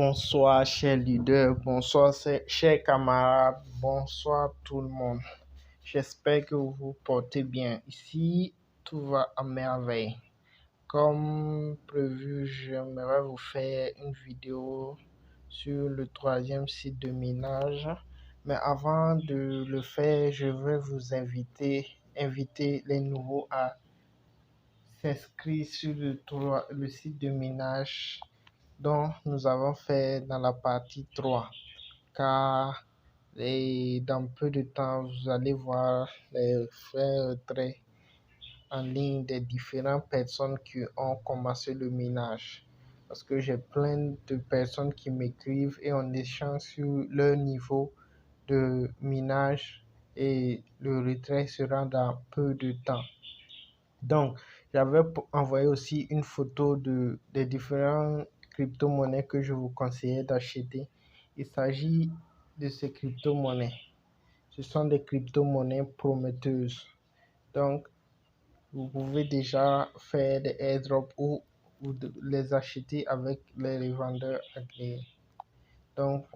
Bonsoir chers leaders, bonsoir chers camarades, bonsoir tout le monde. J'espère que vous vous portez bien. Ici, tout va à merveille. Comme prévu, j'aimerais vous faire une vidéo sur le troisième site de minage. Mais avant de le faire, je vais vous inviter les nouveaux à s'inscrire sur le site de minage dont nous avons fait dans la partie 3, car dans peu de temps, vous allez voir les frais retraits en ligne des différentes personnes qui ont commencé le minage. Parce que j'ai plein de personnes qui m'écrivent et on échange sur leur niveau de minage et le retrait sera dans peu de temps. Donc, j'avais envoyé aussi une photo des différentes crypto-monnaies que je vous conseillais d'acheter. Il s'agit de ces crypto-monnaies. Ce sont des crypto-monnaies prometteuses. Donc, vous pouvez déjà faire des airdrops ou les acheter avec les revendeurs agréés. Donc,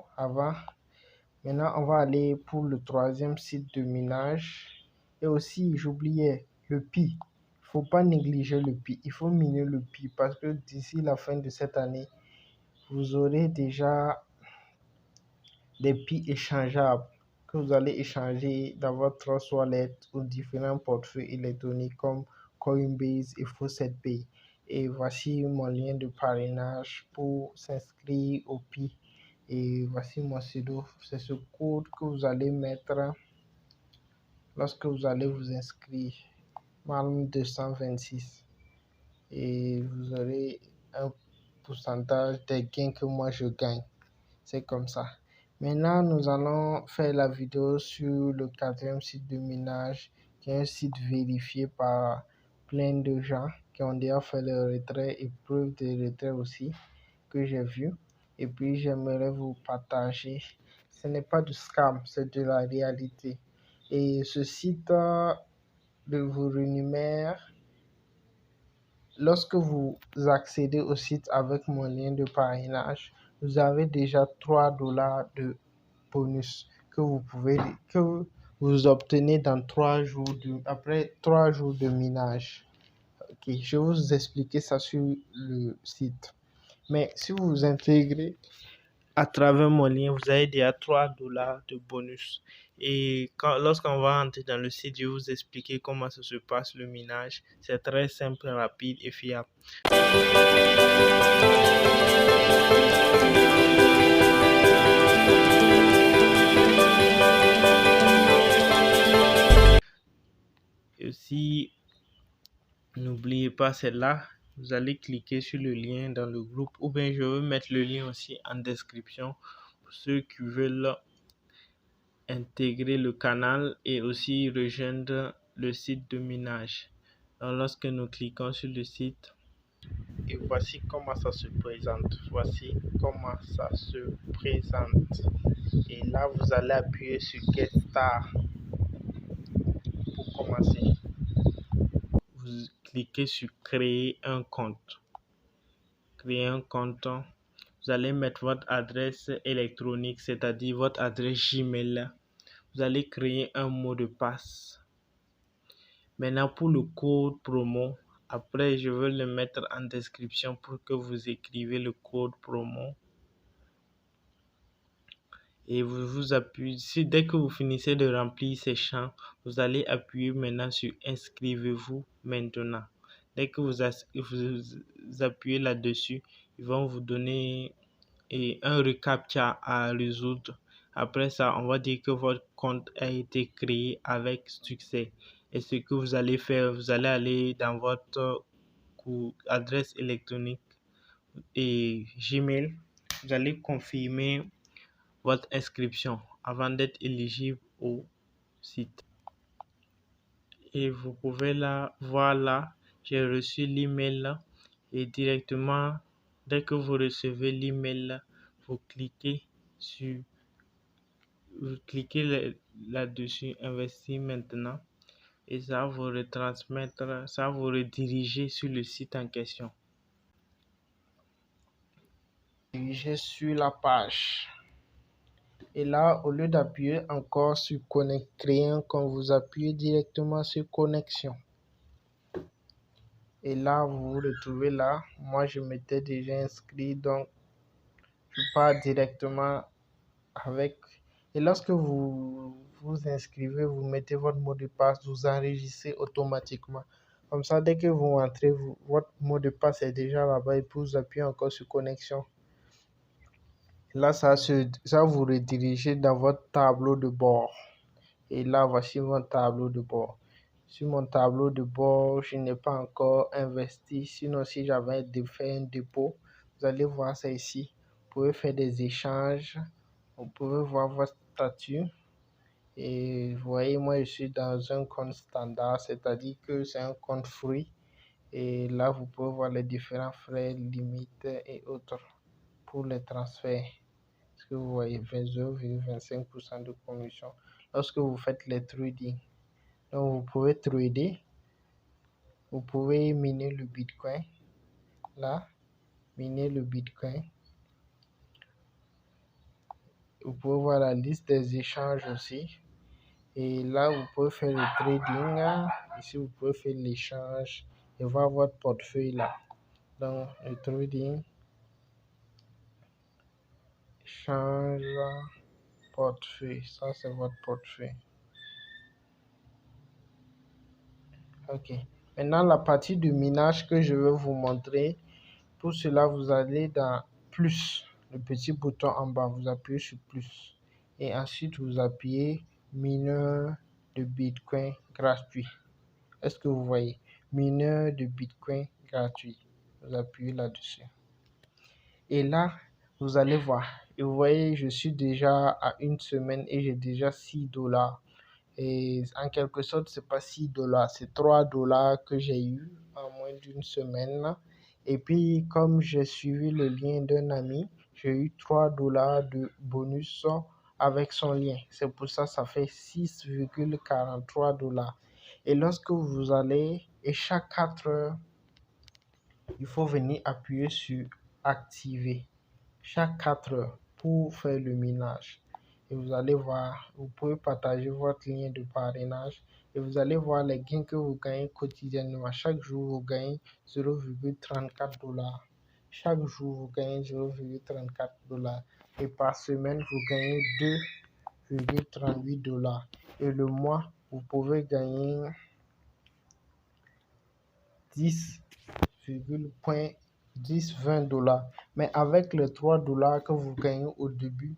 maintenant, on va aller pour le troisième site de minage. Et aussi, j'oubliais le Pi. Il ne faut pas négliger le Pi. Il faut miner le Pi parce que d'ici la fin de cette année, vous aurez déjà des Pi échangeables que vous allez échanger dans votre wallet ou différents portefeuilles électroniques comme Coinbase et Faucet-Pay. Et voici mon lien de parrainage pour s'inscrire au Pi. Et voici mon pseudo. C'est ce code que vous allez mettre lorsque vous allez vous inscrire. Malm 226. Et vous aurez un pourcentage des gains que moi je gagne. C'est comme ça. Maintenant, nous allons faire la vidéo sur le quatrième site de minage, qui est un site vérifié par plein de gens qui ont déjà fait le retrait et preuve de retrait aussi que j'ai vu. Et puis, j'aimerais vous partager. Ce n'est pas du scam, c'est de la réalité. Et ce site vous rémunère. Lorsque vous accédez au site avec mon lien de parrainage, vous avez déjà 3 dollars de bonus que vous obtenez dans 3 jours après 3 jours de minage. Ok, je vais vous expliquer ça sur le site. Mais si vous vous intégrez à travers mon lien, vous avez déjà 3 dollars de bonus. Et lorsqu'on va entrer dans le site, je vais vous expliquer comment ça se passe le minage. C'est très simple, rapide et fiable. Et aussi, n'oubliez pas celle-là. Vous allez cliquer sur le lien dans le groupe ou bien je vais mettre le lien aussi en description pour ceux qui veulent intégrer le canal et aussi rejoindre le site de minage. Donc, lorsque nous cliquons sur le site, et voici comment ça se présente. Voici comment ça se présente. Et là, vous allez appuyer sur Get Start pour commencer. Vous cliquez sur Créer un compte. Créer un compte. Vous allez mettre votre adresse électronique, c'est-à-dire votre adresse Gmail. Vous allez créer un mot de passe. Maintenant, pour le code promo, après, je vais le mettre en description pour que vous écrivez le code promo. Et vous appuyez, dès que vous finissez de remplir ces champs, vous allez appuyer maintenant sur inscrivez-vous maintenant. Dès que vous appuyez là-dessus, ils vont vous donner un reCAPTCHA à résoudre. Après ça, on va dire que votre compte a été créé avec succès. Et ce que vous allez faire, vous allez aller dans votre adresse électronique et Gmail. Vous allez confirmer votre inscription avant d'être éligible au site. Et vous pouvez voir là, j'ai reçu l'email et directement, dès que vous recevez l'email, vous cliquez là-dessus, investir maintenant, et ça va vous retransmettre, ça va vous rediriger sur le site en question. diriger sur la page. Et là, au lieu d'appuyer encore sur créer un compte, vous appuyez directement sur connexion. Et là, vous vous retrouvez là. Moi, je m'étais déjà inscrit, donc je pars directement avec. Et lorsque vous vous inscrivez, vous mettez votre mot de passe, vous enregistrez automatiquement. Comme ça, dès que vous entrez, votre mot de passe est déjà là-bas et puis vous appuyez encore sur connexion. Là, ça vous redirige dans votre tableau de bord. Et là, voici mon tableau de bord. Sur mon tableau de bord, je n'ai pas encore investi. Sinon, si j'avais fait un dépôt, vous allez voir ça ici. Vous pouvez faire des échanges. Vous pouvez voir votre statut. Et vous voyez, moi, je suis dans un compte standard, c'est-à-dire que c'est un compte free. Et là, vous pouvez voir les différents frais, limites et autres pour les transferts. Ce que vous voyez, 0,25% de commission lorsque vous faites les trading. Donc, vous pouvez trader, vous pouvez miner le Bitcoin. Là, miner le Bitcoin. Vous pouvez voir la liste des échanges aussi. Et là, vous pouvez faire le trading. Ici, vous pouvez faire l'échange et voir votre portefeuille là. Donc, le trading, échange, portefeuille. Ça, c'est votre portefeuille. Ok. Maintenant, la partie du minage que je vais vous montrer. Pour cela, vous allez dans plus, le petit bouton en bas. Vous appuyez sur plus. Et ensuite, vous appuyez mineur de Bitcoin gratuit. Est-ce que vous voyez? Mineur de Bitcoin gratuit. Vous appuyez là-dessus. Et là, vous allez voir. Et vous voyez, je suis déjà à une semaine et j'ai déjà $6. Et en quelque sorte, c'est pas $6, c'est $3 que j'ai eu en moins d'une semaine. Et puis, comme j'ai suivi le lien d'un ami, j'ai eu $3 de bonus avec son lien. C'est pour ça, ça fait $6,43. Et lorsque vous allez, et chaque 4 heures, il faut venir appuyer sur activer. Chaque 4 heures pour faire le minage. Et vous allez voir, vous pouvez partager votre lien de parrainage et vous allez voir les gains que vous gagnez quotidiennement. Chaque jour, vous gagnez $0,34. Chaque jour, vous gagnez $0,34. Et par semaine, vous gagnez $2,38. Et le mois, vous pouvez gagner 10,20$. Mais avec les $3 que vous gagnez au début,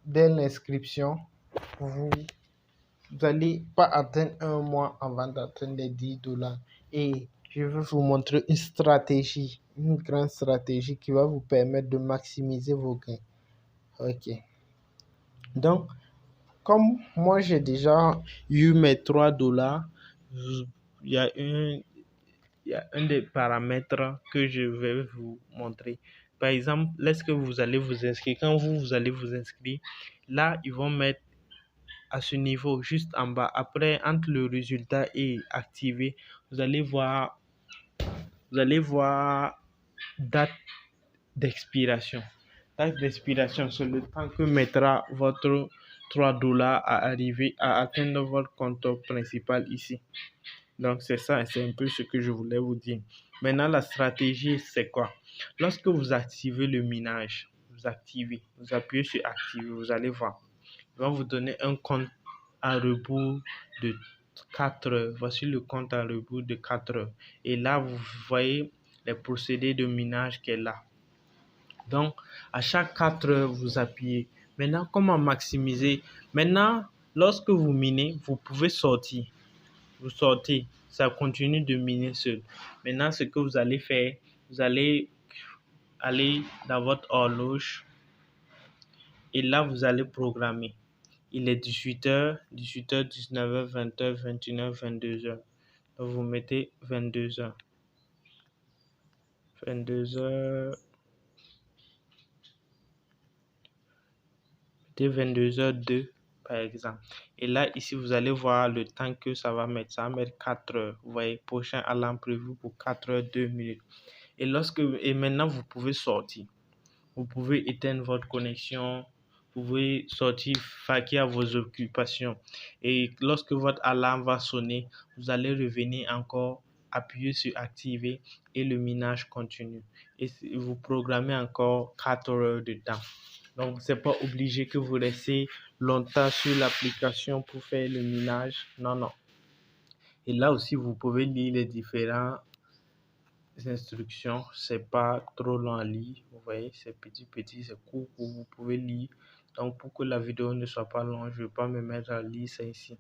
dès l'inscription, vous n'allez pas atteindre un mois avant d'atteindre les $10. Et je vais vous montrer une stratégie, une grande stratégie qui va vous permettre de maximiser vos gains. Ok. Donc, comme moi j'ai déjà eu mes $3, il y a un des paramètres que je vais vous montrer. Par exemple, lorsque vous allez vous inscrire, quand vous allez vous inscrire, là, ils vont mettre à ce niveau, juste en bas. Après, entre le résultat et activé, vous allez voir date d'expiration. Date d'expiration, c'est le temps que mettra votre $3 à arriver à atteindre votre compte principal ici. Donc, c'est ça, c'est un peu ce que je voulais vous dire. Maintenant, la stratégie, c'est quoi? Lorsque vous activez le minage, vous appuyez sur activer, vous allez voir. Il va vous donner un compte à rebours de 4 heures. Voici le compte à rebours de 4 heures. Et là, vous voyez les procédés de minage qui est là. Donc, à chaque 4 heures, vous appuyez. Maintenant, comment maximiser? Maintenant, lorsque vous minez, vous pouvez sortir. Vous sortez, ça continue de miner seul. Maintenant, ce que vous allez faire, vous allez aller dans votre horloge et là, vous allez programmer. Il est 18h, 18h, 19h, 20h, 21h, 22h. Donc, vous mettez 22h. 22h. Mettez 22h02 par exemple. Et là, ici, vous allez voir le temps que ça va mettre. Ça va mettre 4 heures. Vous voyez, prochain alarme prévu pour 4h02. Et maintenant, vous pouvez sortir. Vous pouvez éteindre votre connexion, vous pouvez sortir, vaquer à vos occupations. Et lorsque votre alarme va sonner, vous allez revenir encore, appuyer sur activer et le minage continue. Et vous programmez encore 4 heures de temps. Donc, c'est pas obligé que vous restez longtemps sur l'application pour faire le minage. Non, non. Et là aussi, vous pouvez lire les différentes instructions. C'est pas trop long à lire. Vous voyez, c'est petit, c'est court, vous pouvez lire. Donc, pour que la vidéo ne soit pas longue, je ne vais pas me mettre à lire ça ici.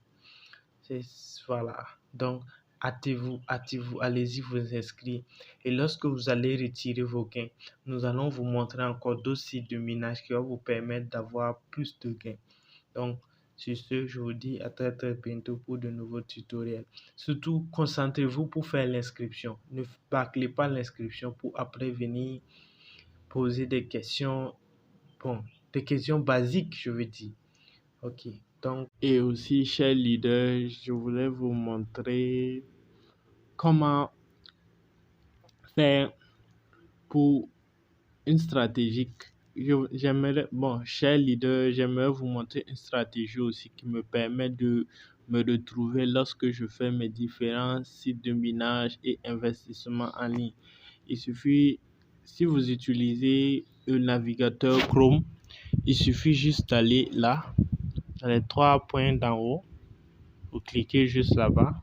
Voilà. Donc, hâtez-vous, allez-y vous inscrire. Et lorsque vous allez retirer vos gains, nous allons vous montrer encore d'autres sites de minage qui vont vous permettre d'avoir plus de gains. Donc, sur ce, je vous dis à très très bientôt pour de nouveaux tutoriels. Surtout, concentrez-vous pour faire l'inscription. Ne bâclez pas l'inscription pour après venir poser des questions, bon, des questions basiques, je veux dire. Ok, donc, et aussi, chers leaders, je voulais vous montrer comment faire pour une stratégie. Cher leader, j'aimerais vous montrer une stratégie aussi qui me permet de me retrouver lorsque je fais mes différents sites de minage et investissement en ligne. Il suffit, si vous utilisez le navigateur Chrome, il suffit juste d'aller là, dans les 3 points d'en haut, vous cliquez juste là-bas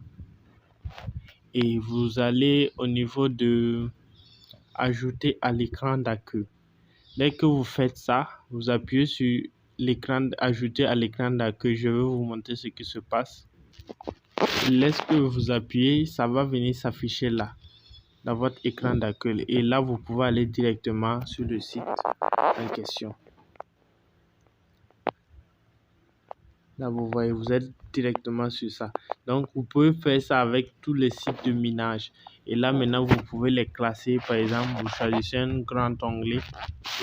et vous allez au niveau de ajouter à l'écran d'accueil. Dès que vous faites ça, vous appuyez sur l'écran, ajouter à l'écran d'accueil. Je vais vous montrer ce qui se passe. Lorsque vous appuyez, ça va venir s'afficher là, dans votre écran d'accueil. Et là, vous pouvez aller directement sur le site en question. Là, vous voyez, vous êtes directement sur ça. Donc, vous pouvez faire ça avec tous les sites de minage. Et là, maintenant, vous pouvez les classer. Par exemple, vous choisissez un grand onglet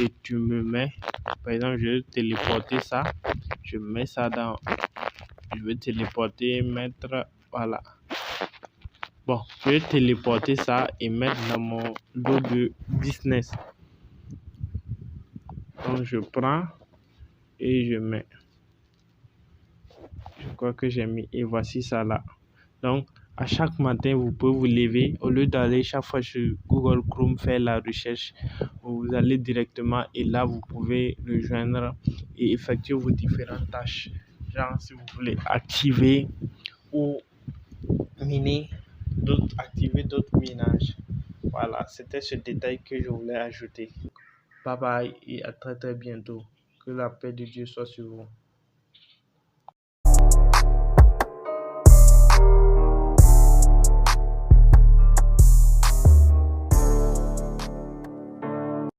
et tu me mets, par exemple, je vais téléporter ça. Je mets ça dans, je vais téléporter, mettre, voilà. Bon, je vais téléporter ça et mettre dans mon dos de business. Donc, je prends et je mets. Je crois que j'ai mis et voici ça là. Donc, à chaque matin, vous pouvez vous lever. Au lieu d'aller chaque fois sur Google Chrome faire la recherche, vous allez directement et là, vous pouvez rejoindre et effectuer vos différentes tâches. Genre, si vous voulez activer ou miner, activer d'autres minages. Voilà, c'était ce détail que je voulais ajouter. Bye bye et à très très bientôt. Que la paix de Dieu soit sur vous.